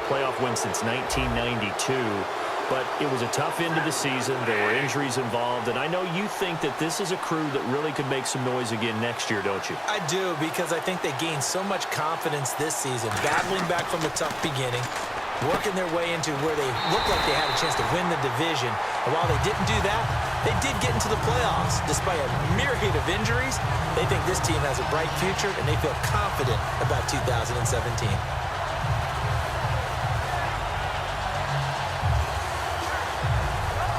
playoff win since 1992. But it was a tough end of the season. There were injuries involved. And I know you think that this is a crew that really could make some noise again next year, don't you? I do, because I think they gained so much confidence this season, battling back from a tough beginning, working their way into where they looked like they had a chance to win the division. And while they didn't do that, they did get into the playoffs. Despite a myriad of injuries, they think this team has a bright future, and they feel confident about 2017.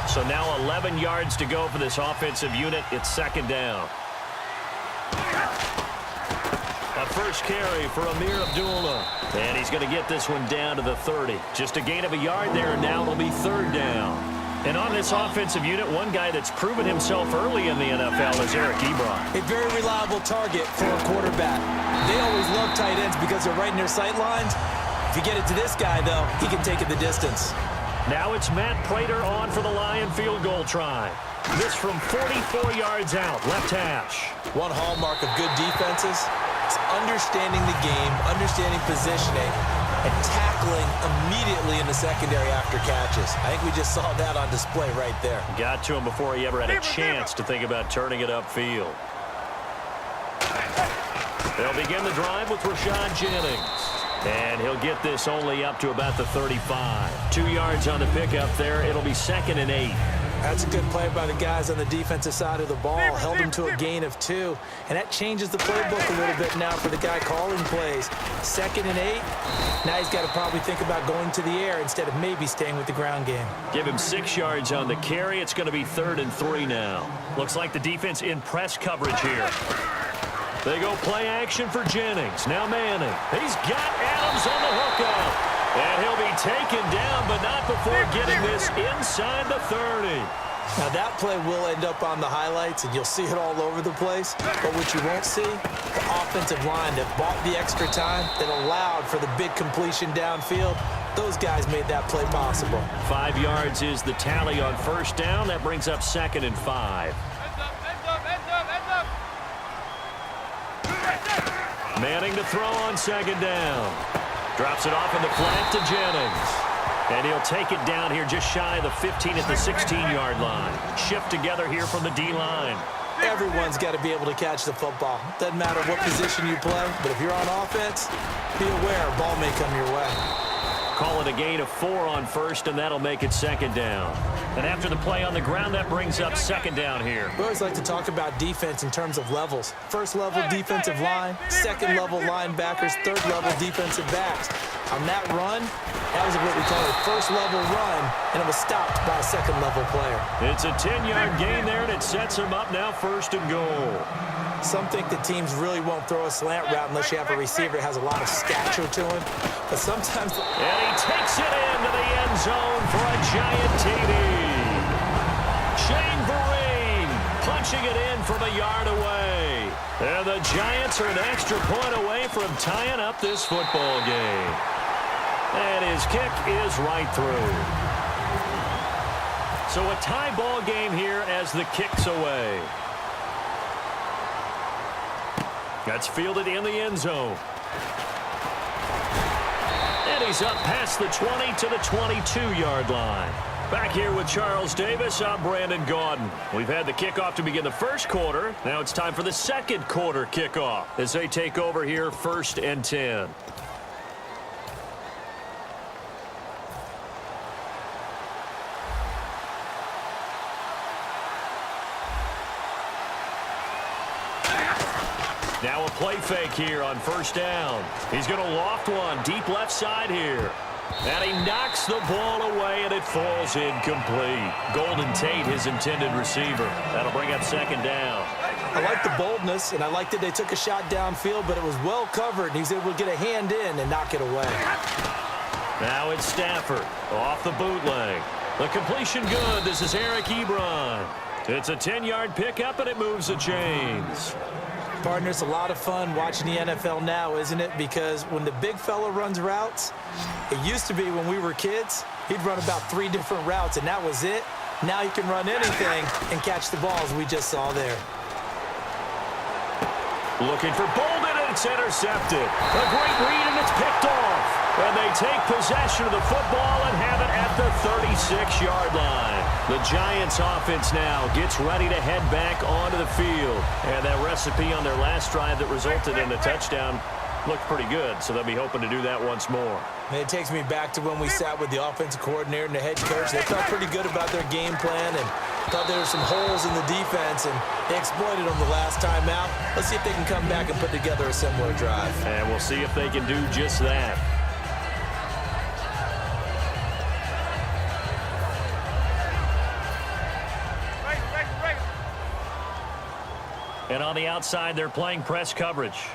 So now 11 yards to go for this offensive unit. It's second down. A first carry for Amir Abdullah. And he's going to get this one down to the 30. Just a gain of a yard there, and now it'll be third down. And on this offensive unit, one guy that's proven himself early in the NFL is Eric Ebron. A very reliable target for a quarterback. They always love tight ends because they're right in their sight lines. If you get it to this guy, though, he can take it the distance. Now it's Matt Prater on for the Lion field goal try. This from 44 yards out, left hash. One hallmark of good defenses is understanding the game, understanding positioning, and tackling immediately in the secondary after catches. I think we just saw that on display right there. Got to him before he ever had a chance to think about turning it upfield. They'll begin the drive with Rashad Jennings. And he'll get this only up to about the 35. 2 yards on the pickup there. It'll be 2nd and 8. That's a good play by the guys on the defensive side of the ball. Held him to a gain of 2. And that changes the playbook a little bit now for the guy calling plays. 2nd and 8. Now he's got to probably think about going to the air instead of maybe staying with the ground game. Give him 6 yards on the carry. It's going to be 3rd and 3 now. Looks like the defense in press coverage here. They go play action for Jennings. Now Manning. He's got Adams on the hookup. And he'll be taken down, but not before getting this inside the 30. Now that play will end up on the highlights, and you'll see it all over the place. But what you won't see, the offensive line that bought the extra time, that allowed for the big completion downfield. Those guys made that play possible. 5 yards is the tally on first down. That brings up 2nd and 5. Manning to throw on 2nd down. Drops it off in the flat to Jennings. And he'll take it down here just shy of the 15 at the 16-yard line. Shift together here from the D-line. Everyone's got to be able to catch the football. Doesn't matter what position you play, but if you're on offense, be aware a ball may come your way. Call it a gain of 4 on first, and that'll make it 2nd down. And after the play on the ground, that brings up 2nd down here. We always like to talk about defense in terms of levels. First level defensive line, second level linebackers, third level defensive backs. On that run, that was what we call a first level run, and it was stopped by a second level player. It's a 10-yard gain there, and it sets him up now 1st and goal. Some think the teams really won't throw a slant route unless you have a receiver that has a lot of stature to him. But sometimes... And he takes it into the end zone for a giant TD. Shane Vereen punching it in from a yard away. And the Giants are an extra point away from tying up this football game. And his kick is right through. So a tie ball game here as the kick's away. That's fielded in the end zone. And he's up past the 20 to the 22-yard line. Back here with Charles Davis, I'm Brandon Gaudin. We've had the kickoff to begin the first quarter. Now it's time for the second quarter kickoff as they take over here 1st and 10. Now a play fake here on 1st down. He's going to loft one deep left side here. And he knocks the ball away, and it falls incomplete. Golden Tate, his intended receiver. That'll bring up 2nd down. I like the boldness, and I like that they took a shot downfield, but it was well covered, and he's able to get a hand in and knock it away. Now it's Stafford off the bootleg. The completion good. This is Eric Ebron. It's a 10-yard pickup, and it moves the chains. Partner, it's a lot of fun watching the NFL now, isn't it? Because when the big fella runs routes, it used to be when we were kids, he'd run about 3 different routes, and that was it. Now he can run anything and catch the balls we just saw there. Looking for Bolden, and it's intercepted. A great read, and it's picked off. And they take possession of the football and have it at the 36-yard line. The Giants offense now gets ready to head back onto the field. And that recipe on their last drive that resulted in a touchdown looked pretty good, so they'll be hoping to do that once more. And it takes me back to when we sat with the offensive coordinator and the head coach. They felt pretty good about their game plan and thought there were some holes in the defense, and they exploited them the last time out. Let's see if they can come back and put together a similar drive. And we'll see if they can do just that. And on the outside, they're playing press coverage.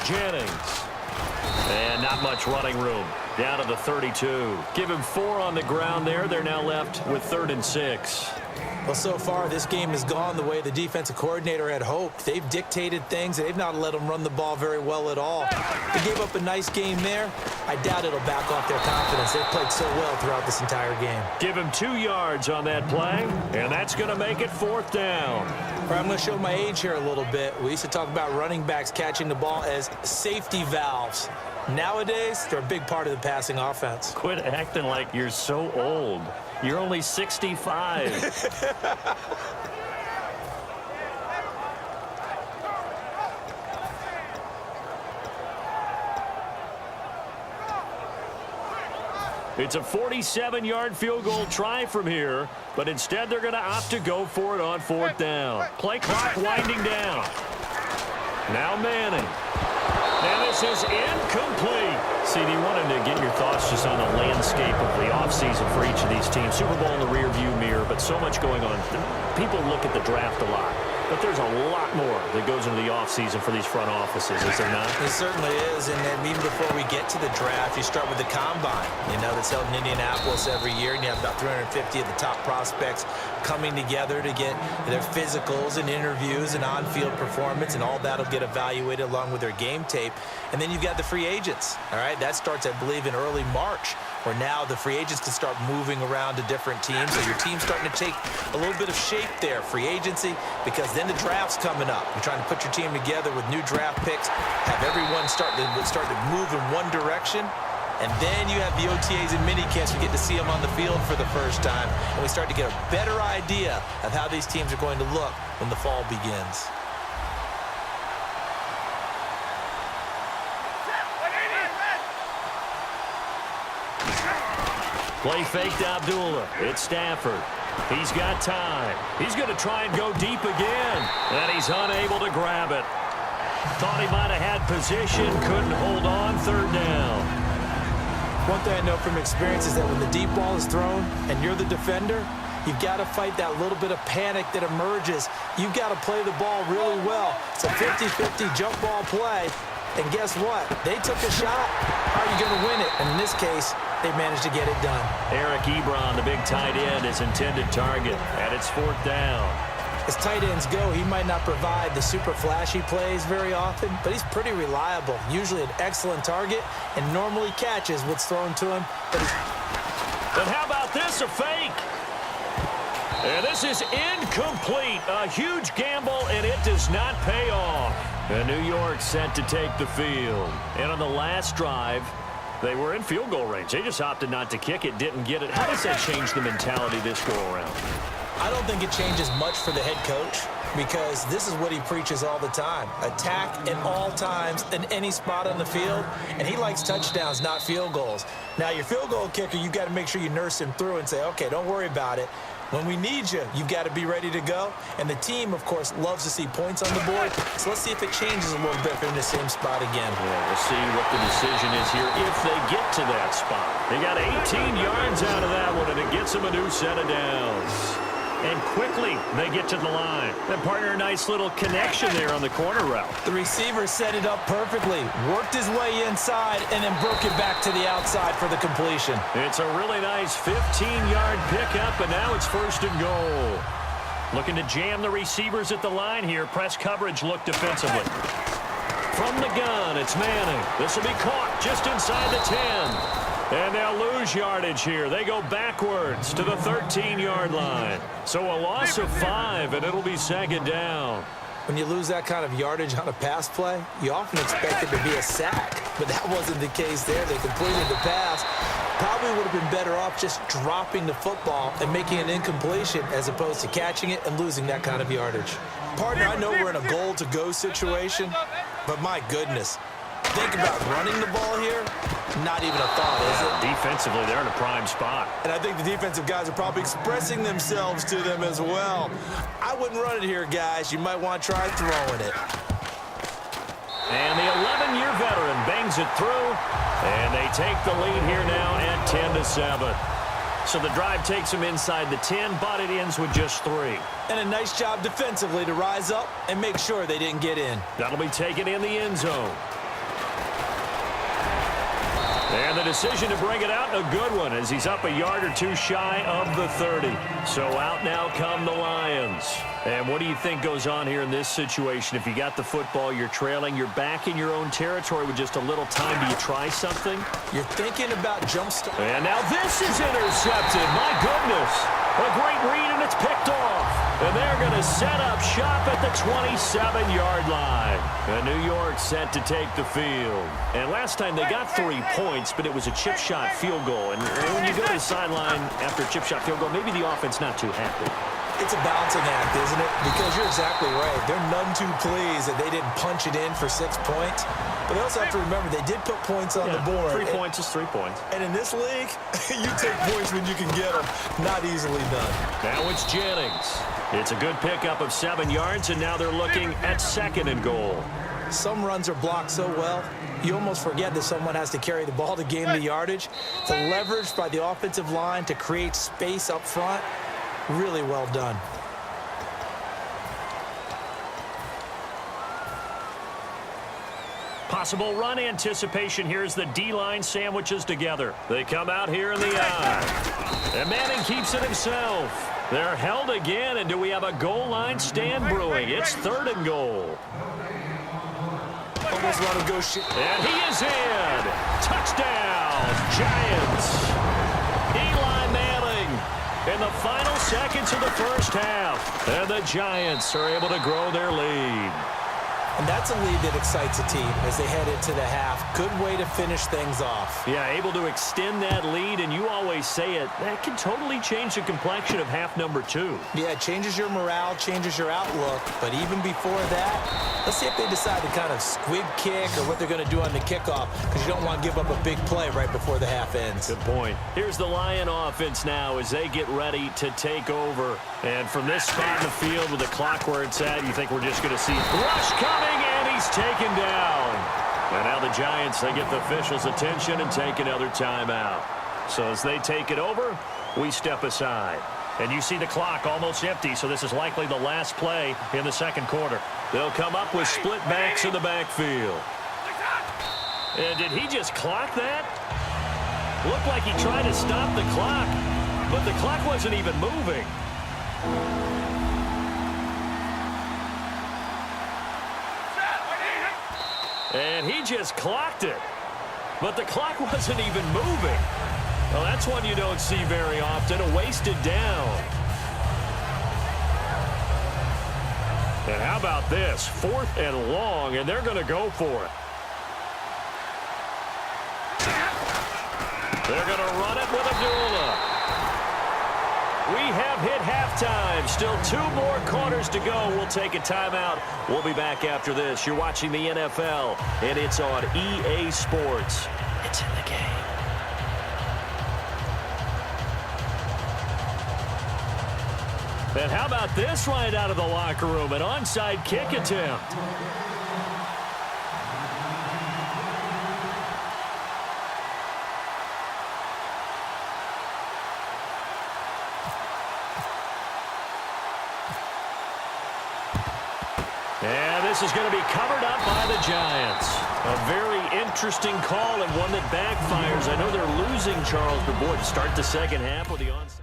Jennings. And not much running room. Down to the 32. Give him 4 on the ground there. They're now left with 3rd and 6. Well, so far, this game has gone the way the defensive coordinator had hoped. They've dictated things. They've not let them run the ball very well at all. They gave up a nice game there. I doubt it'll back off their confidence. They've played so well throughout this entire game. Give him 2 yards on that play, and that's going to make it 4th down. All right, I'm going to show my age here a little bit. We used to talk about running backs catching the ball as safety valves. Nowadays, they're a big part of the passing offense. Quit acting like you're so old. You're only 65. It's a 47-yard field goal try from here, but instead they're going to opt to go for it on 4th down. Play clock winding down. Now Manning. And this is incomplete. CD, wanted to get your thoughts just on the landscape of the offseason for each of these teams. Super Bowl in the rearview mirror, but so much going on. People look at the draft a lot, but there's a lot more that goes into the offseason for these front offices, is there not? It certainly is, and then even before we get to the draft, you start with the combine. You know, that's held in Indianapolis every year, and you have about 350 of the top prospects coming together to get their physicals and interviews and on-field performance, and all that'll get evaluated along with their game tape. And then you've got the free agents, all right? That starts, I believe, in early March, where now the free agents can start moving around to different teams. So your team's starting to take a little bit of shape there, free agency, because then the draft's coming up. You're trying to put your team together with new draft picks, have everyone start to move in one direction. And then you have the OTAs and minicamps. You get to see them on the field for the first time. And we start to get a better idea of how these teams are going to look when the fall begins. Play fake to Abdullah. It's Stafford. He's got time. He's going to try and go deep again. And he's unable to grab it. Thought he might have had position. Couldn't hold on. 3rd down. One thing I know from experience is that when the deep ball is thrown and you're the defender, you've got to fight that little bit of panic that emerges. You've got to play the ball really well. It's a 50-50 jump ball play. And guess what? They took a shot. How are you going to win it? And in this case, they managed to get it done. Eric Ebron, the big tight end, is intended target. And it's 4th down. As tight ends go, he might not provide the super flashy plays very often, but he's pretty reliable. Usually an excellent target and normally catches what's thrown to him. And how about this, a fake? And this is incomplete. A huge gamble, and it does not pay off. And New York set to take the field. And on the last drive, they were in field goal range. They just opted not to kick it, didn't get it. How does that change the mentality this go-around? I don't think it changes much for the head coach because this is what he preaches all the time. Attack at all times in any spot on the field, and he likes touchdowns, not field goals. Now, your field goal kicker, you've got to make sure you nurse him through and say, okay, don't worry about it. When we need you, you've got to be ready to go. And the team, of course, loves to see points on the board. So let's see if it changes a little bit if they're in the same spot again. Yeah, we'll see what the decision is here if they get to that spot. They got 18 yards out of that one, and it gets them a new set of downs. And quickly, they get to the line. That partner, a nice little connection there on the corner route. The receiver set it up perfectly, worked his way inside, and then broke it back to the outside for the completion. It's a really nice 15-yard pickup, and now it's 1st and goal. Looking to jam the receivers at the line here. Press coverage look defensively. From the gun, it's Manning. This will be caught just inside the 10. And they'll lose yardage here. They go backwards to the 13-yard line. So a loss of 5, and it'll be 2nd down. When you lose that kind of yardage on a pass play, you often expect it to be a sack. But that wasn't the case there. They completed the pass. Probably would have been better off just dropping the football and making an incompletion as opposed to catching it and losing that kind of yardage. Partner, I know we're in a goal-to-go situation, but my goodness. Think about running the ball here. Not even a thought, is it? Defensively, they're in a prime spot. And I think the defensive guys are probably expressing themselves to them as well. I wouldn't run it here, guys. You might want to try throwing it. And the 11-year veteran bangs it through, and they take the lead here now at 10-7. So the drive takes them inside the 10, but it ends with just 3. And a nice job defensively to rise up and make sure they didn't get in. That'll be taken in the end zone. And the decision to bring it out, a good one, as he's up a yard or two shy of the 30. So out now come the Lions. And what do you think goes on here in this situation? If you got the football, you're trailing, you're back in your own territory with just a little time. Do you try something? You're thinking about jump start. And now this is intercepted. My goodness. A great read, and it's picked off. And they're going to set up shop at the 27-yard line. And New York set to take the field. And last time they got 3 points, but it was a chip shot field goal. And when you go to the sideline after a chip shot field goal, maybe the offense not too happy. It's a balancing act, isn't it? Because you're exactly right. They're none too pleased that they didn't punch it in for 6 points. But they also have to remember they did put points on the board. 3 points is 3 points. And in this league, you take points when you can get them. Not easily done. Now it's Jennings. It's a good pickup of 7 yards, and now they're looking at 2nd and goal. Some runs are blocked so well, you almost forget that someone has to carry the ball to gain the yardage. The leverage by the offensive line to create space up front, really well done. Possible run anticipation. Here's the D-line sandwiches together. They come out here in the eye. And Manning keeps it himself. They're held again, and do we have a goal line stand brewing? It's 3rd and goal. Almost let him go shoot. And he is in. Touchdown, Giants. Eli Manning in the final seconds of the first half. And the Giants are able to grow their lead. And that's a lead that excites a team as they head into the half. Good way to finish things off. Yeah, able to extend that lead, and you always say it, that can totally change the complexion of half number 2. Yeah, it changes your morale, changes your outlook. But even before that, let's see if they decide to kind of squib kick or what they're going to do on the kickoff, because you don't want to give up a big play right before the half ends. Good point. Here's the Lion offense now as they get ready to take over. And from this spot in the field with the clock where it's at, you think we're just going to see rush coming, and he's taken down. And now the Giants, they get the officials' attention and take another timeout. So as they take it over, we step aside. And you see the clock almost empty, so this is likely the last play in the 2nd quarter. They'll come up with split backs in the backfield. And did he just clock that? Looked like he tried to stop the clock, but the clock wasn't even moving. And he just clocked it. But the clock wasn't even moving. Well, that's one you don't see very often, a wasted down. And how about this? 4th and long, and they're going to go for it. They're going to run it with Abdullah. We have hit halftime. Still 2 more quarters to go. We'll take a timeout. We'll be back after this. You're watching the NFL, and it's on EA Sports. It's in the game. And how about this right out of the locker room? An onside kick attempt. And this is going to be covered up by the Giants. A very interesting call and one that backfires. I know they're losing Charles, but boy, to start the second half with the onside.